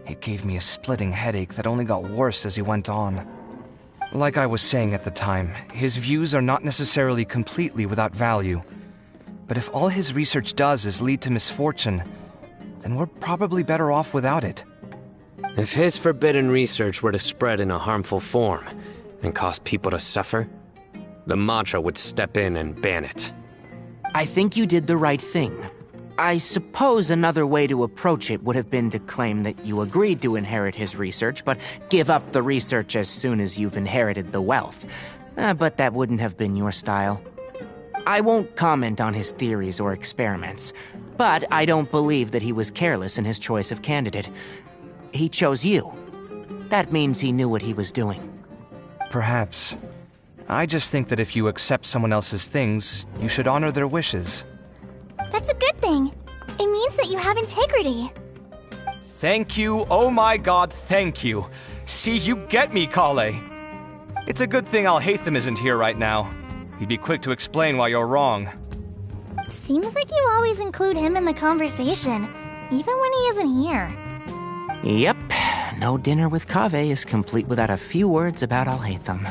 It gave me a splitting headache that only got worse as he went on. Like I was saying at the time, his views are not necessarily completely without value. But if all his research does is lead to misfortune, then we're probably better off without it. If his forbidden research were to spread in a harmful form and cause people to suffer, the Matra would step in and ban it. I think you did the right thing. I suppose another way to approach it would have been to claim that you agreed to inherit his research, but give up the research as soon as you've inherited the wealth. But that wouldn't have been your style. I won't comment on his theories or experiments, but I don't believe that he was careless in his choice of candidate. He chose you. That means he knew what he was doing. Perhaps. I just think that if you accept someone else's things, you should honor their wishes. That's a good thing. It means that you have integrity. Thank you, oh my god, thank you. See, you get me, Kale. It's a good thing Alhaitham isn't here right now. He'd be quick to explain why you're wrong. Seems like you always include him in the conversation, even when he isn't here. Yep, no dinner with Kaveh is complete without a few words about Alhaitham.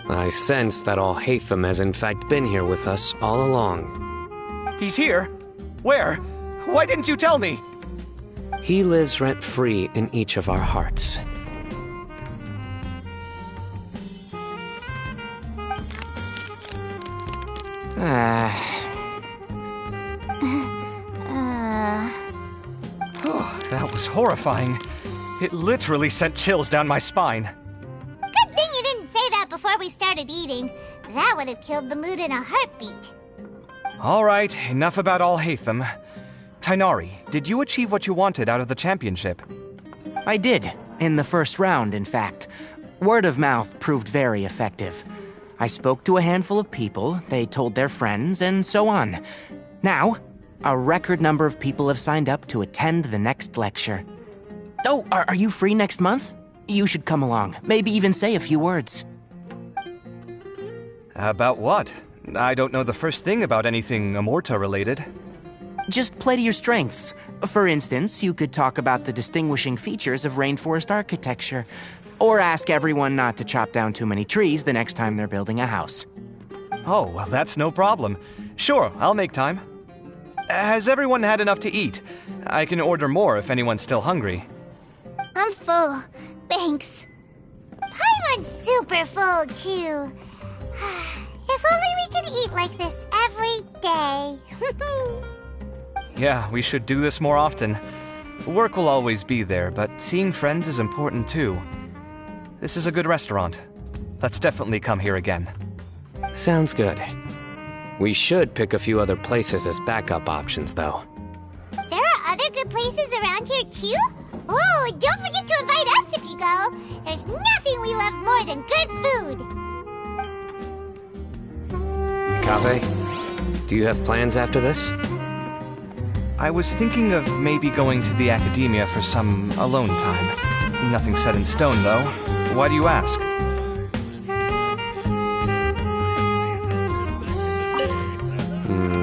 I sense that Alhaitham has in fact been here with us all along. He's here? Where? Why didn't you tell me? He lives rent-free in each of our hearts. Oh, that was horrifying. It literally sent chills down my spine. Good thing you didn't say that before we started eating. That would have killed the mood in a heartbeat. All right, enough about Alhaitham. Tainari, did you achieve what you wanted out of the championship? I did, in the first round, in fact. Word of mouth proved very effective. I spoke to a handful of people, they told their friends, and so on. Now, a record number of people have signed up to attend the next lecture. Oh, are you free next month? You should come along, maybe even say a few words. About what? I don't know the first thing about anything Amorta-related. Just play to your strengths. For instance, you could talk about the distinguishing features of rainforest architecture, or ask everyone not to chop down too many trees the next time they're building a house. Oh, well, that's no problem. Sure, I'll make time. Has everyone had enough to eat? I can order more if anyone's still hungry. I'm full. Thanks. Paimon's super full, too. If only we could eat like this every day. Yeah, we should do this more often. Work will always be there, but seeing friends is important too. This is a good restaurant. Let's definitely come here again. Sounds good. We should pick a few other places as backup options, though. There are other good places around here, too? Oh, and don't forget to invite us if you go. There's nothing we love more than good food. Kaveh, do you have plans after this? I was thinking of maybe going to the academia for some alone time. Nothing set in stone, though. Why do you ask?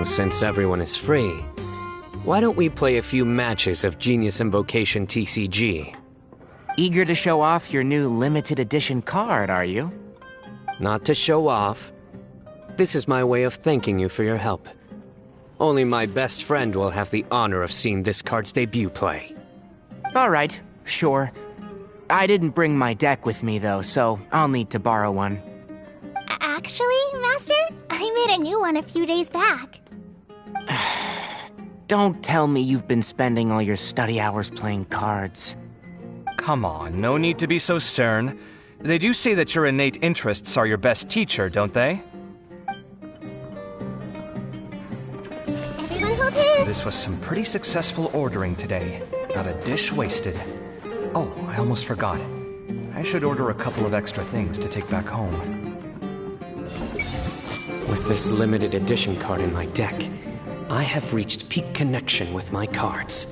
Since everyone is free, why don't we play a few matches of Genius Invocation TCG? Eager to show off your new limited edition card, are you? Not to show off. This is my way of thanking you for your help. Only my best friend will have the honor of seeing this card's debut play. All right, sure. I didn't bring my deck with me, though, so I'll need to borrow one. Actually, Master, I made a new one a few days back. Don't tell me you've been spending all your study hours playing cards. Come on, no need to be so stern. They do say that your innate interests are your best teacher, don't they? Everyone hold in! This was some pretty successful ordering today. Not a dish wasted. Oh, I almost forgot. I should order a couple of extra things to take back home. With this limited edition card in my deck, I have reached peak connection with my cards.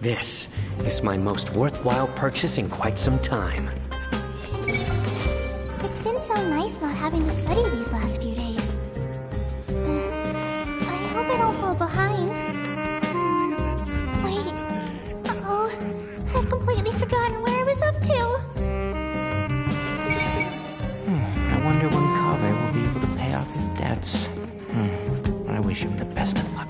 This is my most worthwhile purchase in quite some time. It's been so nice not having to study these last few days. I hope I don't fall behind. Wait. Uh-oh. I've completely forgotten where I was up to. I wonder when Kaveh will be able to pay off his debts. I wish him the best of luck.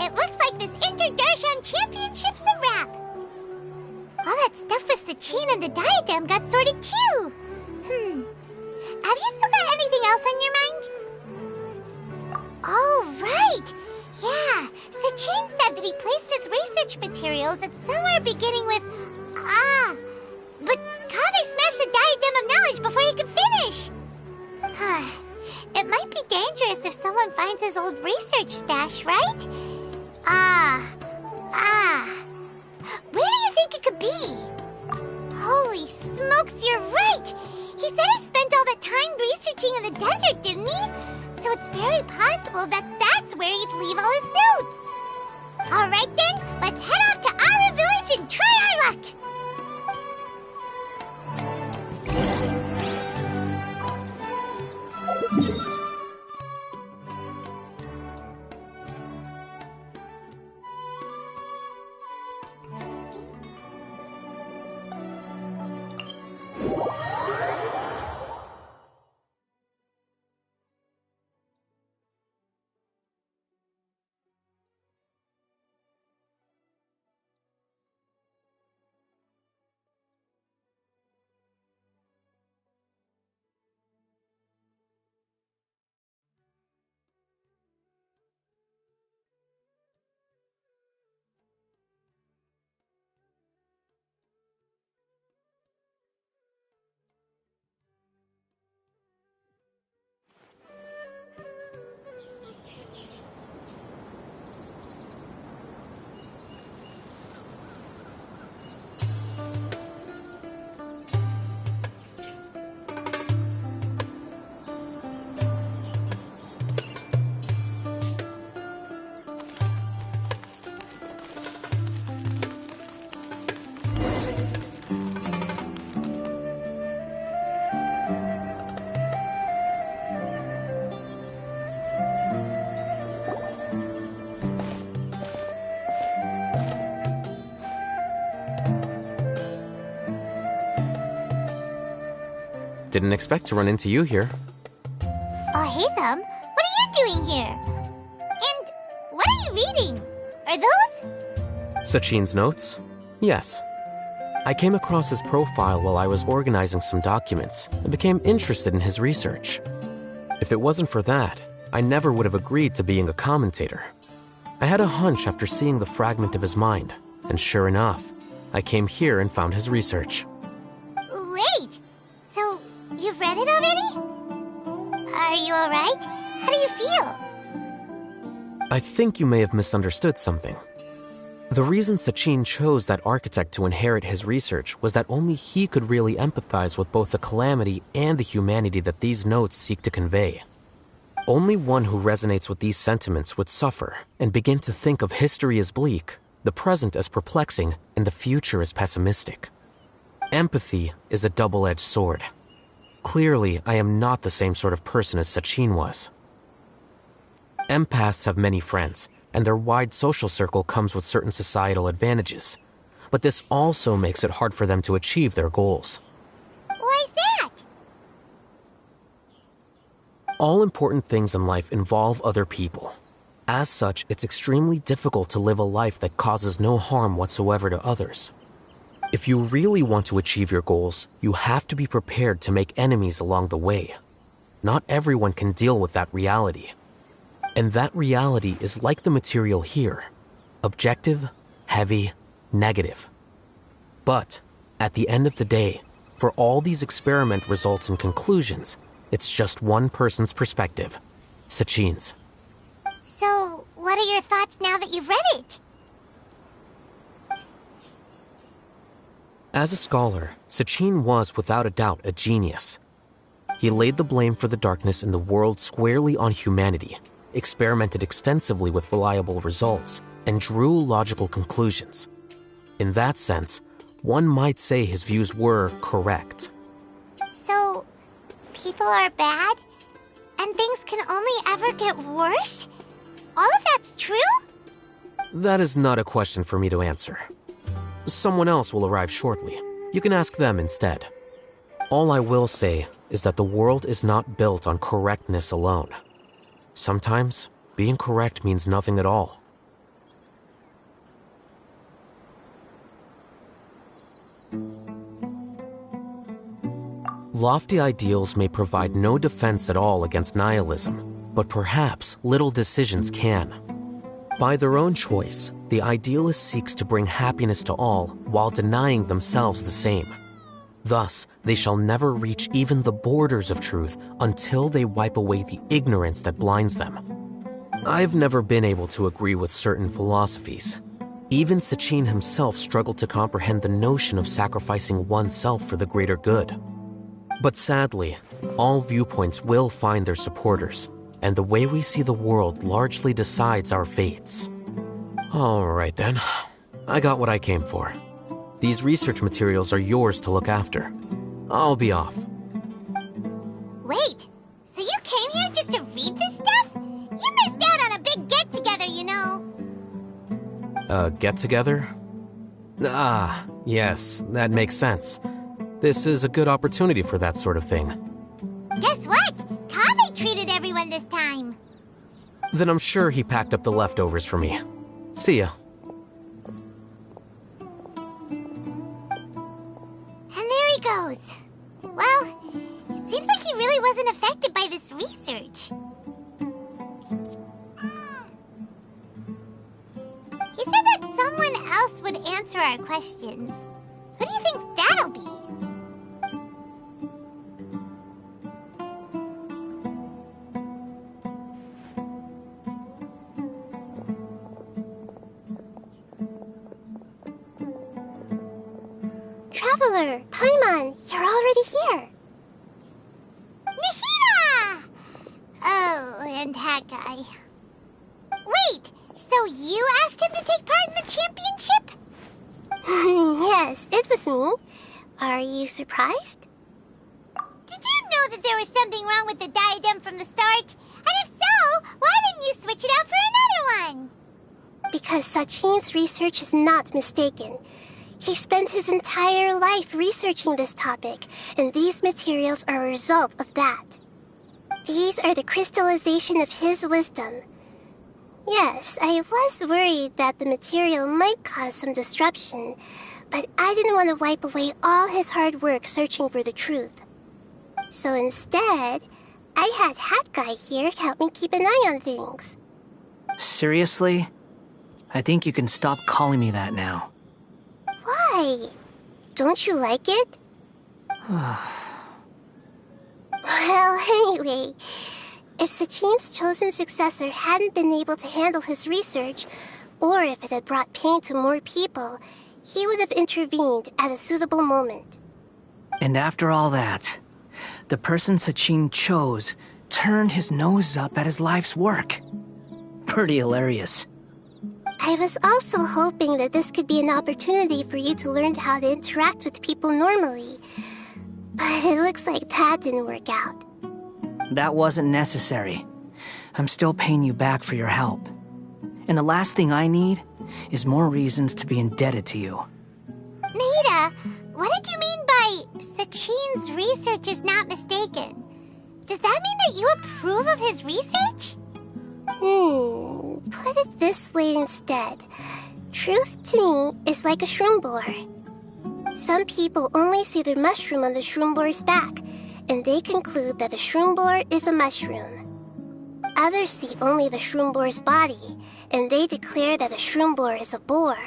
It looks like this Inter-Darshan Championship's a wrap. All that stuff with the chain and the diadem got sorted too. Have you still got anything else on your mind? Oh, right. Yeah, Sachin said that he placed his research materials at somewhere beginning with but Kaveh smashed the diadem of knowledge before he could finish. It might be dangerous if someone finds his old research stash, right? Where do you think it could be? Holy smokes, you're right! He said he spent all that time researching in the desert, didn't he? So it's very possible that that's where he'd leave all his suits. Alright then, let's head off to Ara Village and try our luck! Didn't expect to run into you here. Oh, hey, Thumb. What are you doing here? And what are you reading? Are those? Sachin's notes? Yes. I came across his profile while I was organizing some documents and became interested in his research. If it wasn't for that, I never would have agreed to being a commentator. I had a hunch after seeing the fragment of his mind, and sure enough, I came here and found his research. Wait! So, you've read it already? Are you alright? How do you feel? I think you may have misunderstood something. The reason Sachin chose that architect to inherit his research was that only he could really empathize with both the calamity and the humanity that these notes seek to convey. Only one who resonates with these sentiments would suffer and begin to think of history as bleak, the present as perplexing, and the future as pessimistic. Empathy is a double-edged sword. Clearly, I am not the same sort of person as Sachin was. Empaths have many friends, and their wide social circle comes with certain societal advantages. But this also makes it hard for them to achieve their goals. Why's that? All important things in life involve other people. As such, it's extremely difficult to live a life that causes no harm whatsoever to others. If you really want to achieve your goals, you have to be prepared to make enemies along the way. Not everyone can deal with that reality. And that reality is like the material here. Objective, heavy, negative. But, at the end of the day, for all these experiment results and conclusions, it's just one person's perspective. Sachin's. So, what are your thoughts now that you've read it? As a scholar, Sachin was without a doubt a genius. He laid the blame for the darkness in the world squarely on humanity, experimented extensively with reliable results, and drew logical conclusions. In that sense, one might say his views were correct. So, people are bad? And things can only ever get worse? All of that's true? That is not a question for me to answer. Someone else will arrive shortly. You can ask them instead. All I will say is that the world is not built on correctness alone. Sometimes, being correct means nothing at all. Lofty ideals may provide no defense at all against nihilism, but perhaps little decisions can. By their own choice, the idealist seeks to bring happiness to all while denying themselves the same. Thus, they shall never reach even the borders of truth until they wipe away the ignorance that blinds them. I've never been able to agree with certain philosophies. Even Sachin himself struggled to comprehend the notion of sacrificing oneself for the greater good. But sadly, all viewpoints will find their supporters, and the way we see the world largely decides our fates. All right then, I got what I came for. These research materials are yours to look after. I'll be off. Wait, so you came here just to read this stuff? You missed out on a big get-together, you know. A get-together? Ah, yes, that makes sense. This is a good opportunity for that sort of thing. Guess what? Kaveh treated everyone this time. Then I'm sure he packed up the leftovers for me. See ya. And there he goes. Well, it seems like he really wasn't affected by this research. He said that someone else would answer our questions. Who do you think that'll be? Traveler, Paimon, you're already here. Nahida! Oh, and that guy. Wait, so you asked him to take part in the championship? Yes, it was me. Are you surprised? Did you know that there was something wrong with the diadem from the start? And if so, why didn't you switch it out for another one? Because Sachin's research is not mistaken. He spent his entire life researching this topic, and these materials are a result of that. These are the crystallization of his wisdom. Yes, I was worried that the material might cause some disruption, but I didn't want to wipe away all his hard work searching for the truth. So instead, I had Hat Guy here help me keep an eye on things. Seriously? I think you can stop calling me that now. Why? Don't you like it? Well, anyway, If Sachin's chosen successor hadn't been able to handle his research, or if it had brought pain to more people, he would have intervened at a suitable moment. And after all that, the person Sachin chose turned his nose up at his life's work. Pretty hilarious. I was also hoping that this could be an opportunity for you to learn how to interact with people normally. But it looks like that didn't work out. That wasn't necessary. I'm still paying you back for your help. And the last thing I need is more reasons to be indebted to you. Maida, what did you mean by Sachin's research is not mistaken? Does that mean that you approve of his research? Put it this way instead. Truth to me is like a shroom boar. Some people only see the mushroom on the shroom boar's back, and they conclude that the shroom boar is a mushroom. Others see only the shroom boar's body, and they declare that the shroom boar is a boar.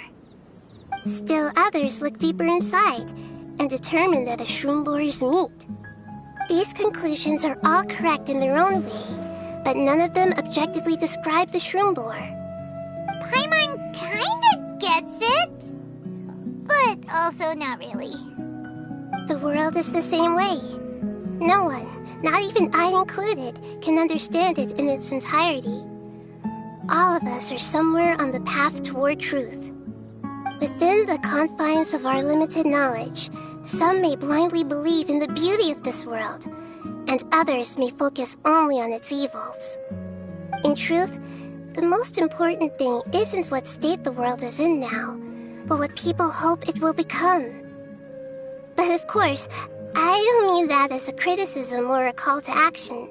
Still others look deeper inside, and determine that the shroom boar is meat. These conclusions are all correct in their own way, but none of them objectively describe the shroom boar. Paimon kinda gets it, but also not really. The world is the same way. No one, not even I included, can understand it in its entirety. All of us are somewhere on the path toward truth. Within the confines of our limited knowledge, some may blindly believe in the beauty of this world, and others may focus only on its evils. In truth, the most important thing isn't what state the world is in now, but what people hope it will become. But of course, I don't mean that as a criticism or a call to action.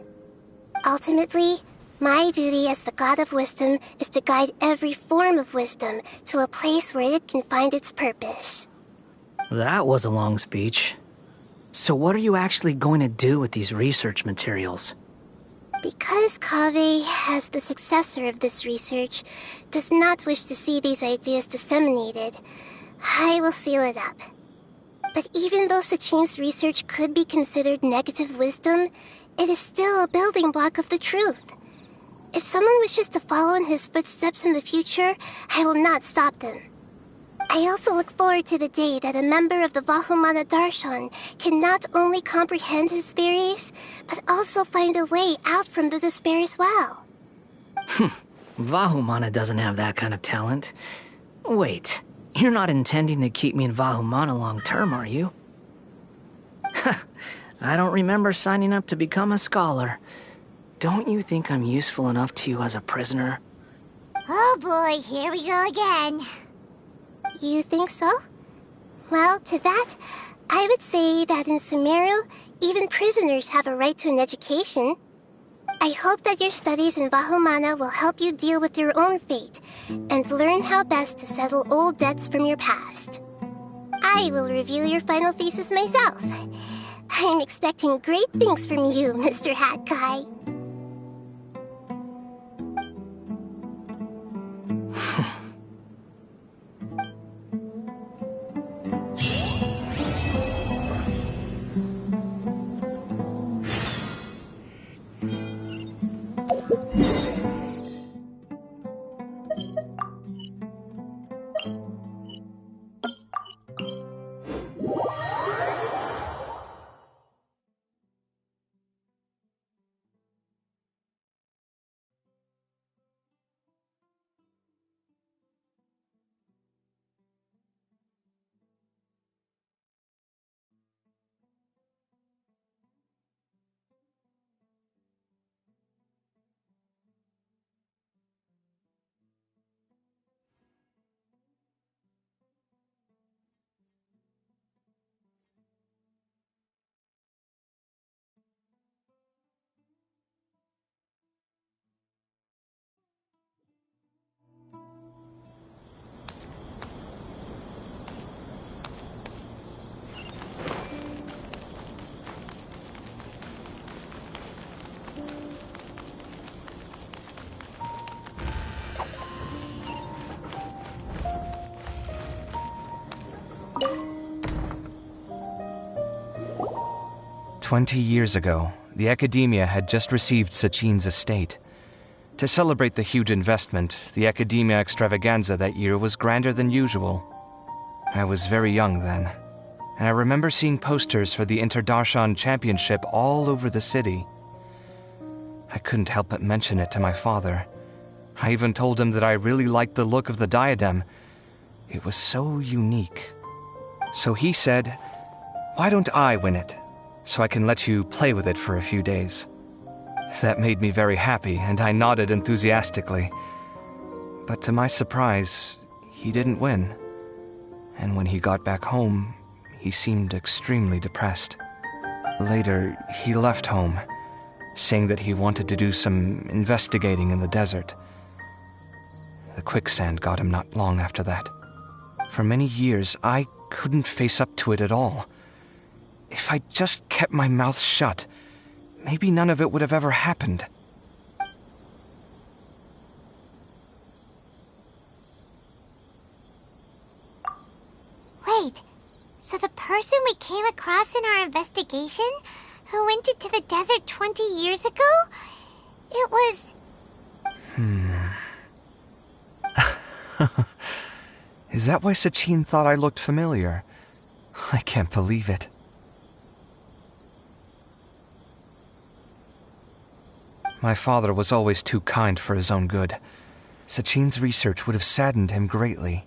Ultimately, my duty as the God of Wisdom is to guide every form of wisdom to a place where it can find its purpose. That was a long speech. So what are you actually going to do with these research materials? Because Kaveh, as the successor of this research, does not wish to see these ideas disseminated, I will seal it up. But even though Sachin's research could be considered negative wisdom, it is still a building block of the truth. If someone wishes to follow in his footsteps in the future, I will not stop them. I also look forward to the day that a member of the Vahumana Darshan can not only comprehend his theories, but also find a way out from the despair as well. Vahumana doesn't have that kind of talent. Wait, you're not intending to keep me in Vahumana long term, are you? I don't remember signing up to become a scholar. Don't you think I'm useful enough to you as a prisoner? Oh boy, here we go again. You think so? Well, to that, I would say that in Sumeru, even prisoners have a right to an education. I hope that your studies in Vahumana will help you deal with your own fate, and learn how best to settle old debts from your past. I will review your final thesis myself. I'm expecting great things from you, Mr. Hat Guy. "20 years ago, the Academia had just received Sachin's estate. To celebrate the huge investment, the Academia extravaganza that year was grander than usual. I was very young then, and I remember seeing posters for the Interdarshan Championship all over the city. I couldn't help but mention it to my father. I even told him that I really liked the look of the diadem. It was so unique. So he said, "Why don't I win it, so I can let you play with it for a few days?" That made me very happy, and I nodded enthusiastically. But to my surprise, he didn't win. And when he got back home, he seemed extremely depressed. Later, he left home, saying that he wanted to do some investigating in the desert. The quicksand got him not long after that. For many years, I couldn't face up to it at all. If I just kept my mouth shut, maybe none of it would have ever happened. Wait, so the person we came across in our investigation, who went into the desert 20 years ago, it was... Is that why Sachin thought I looked familiar? I can't believe it. My father was always too kind for his own good. Sachin's research would have saddened him greatly.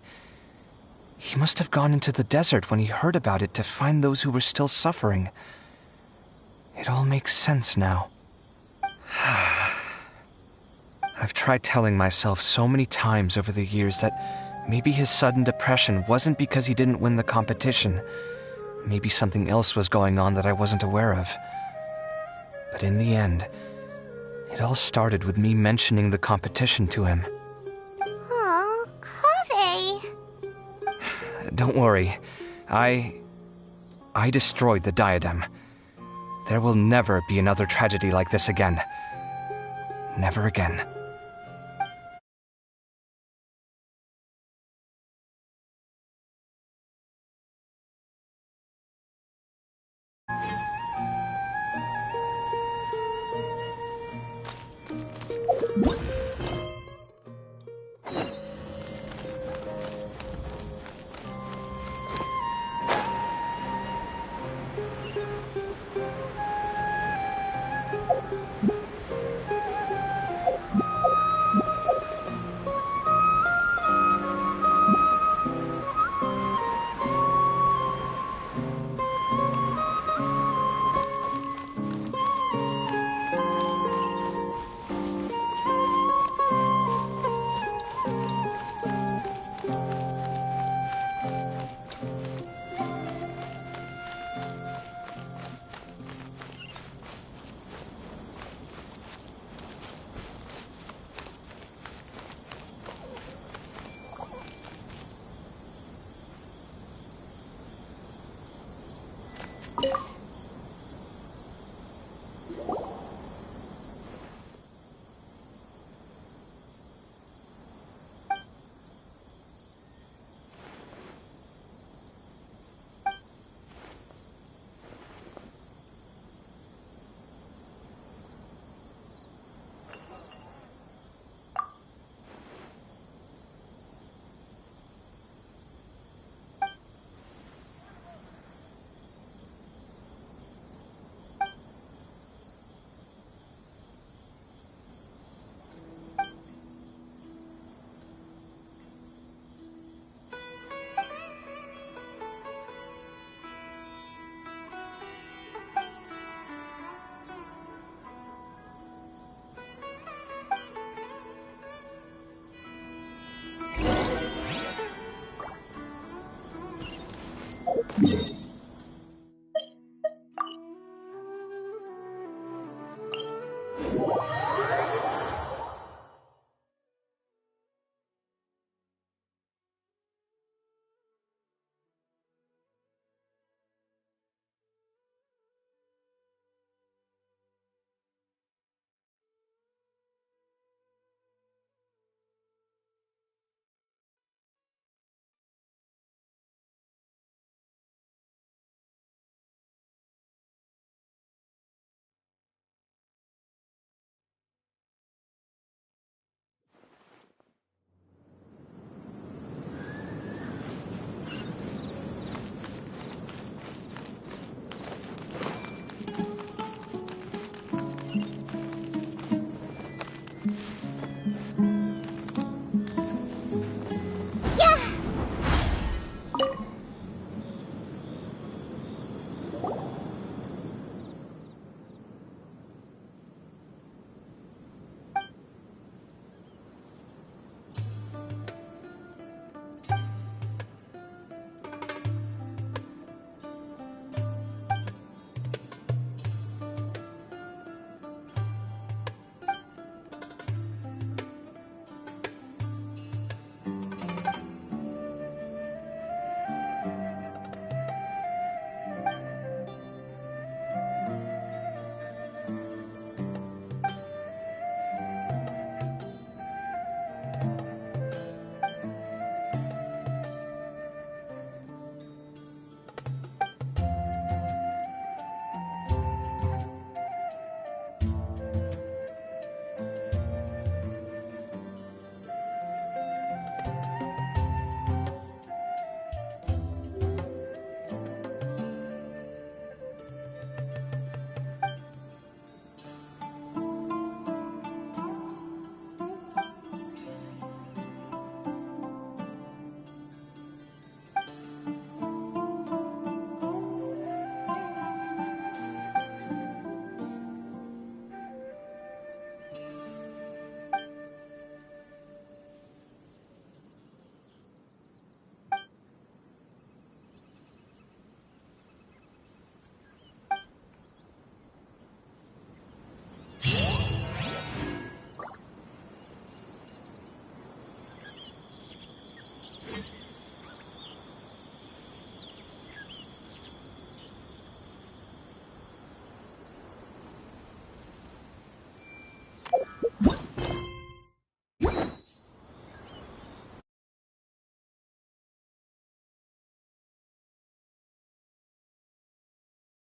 He must have gone into the desert when he heard about it to find those who were still suffering. It all makes sense now. I've tried telling myself so many times over the years that maybe his sudden depression wasn't because he didn't win the competition. Maybe something else was going on that I wasn't aware of. But in the end, it all started with me mentioning the competition to him. Oh, Kaveh. Don't worry. I destroyed the diadem. There will never be another tragedy like this again. Never again.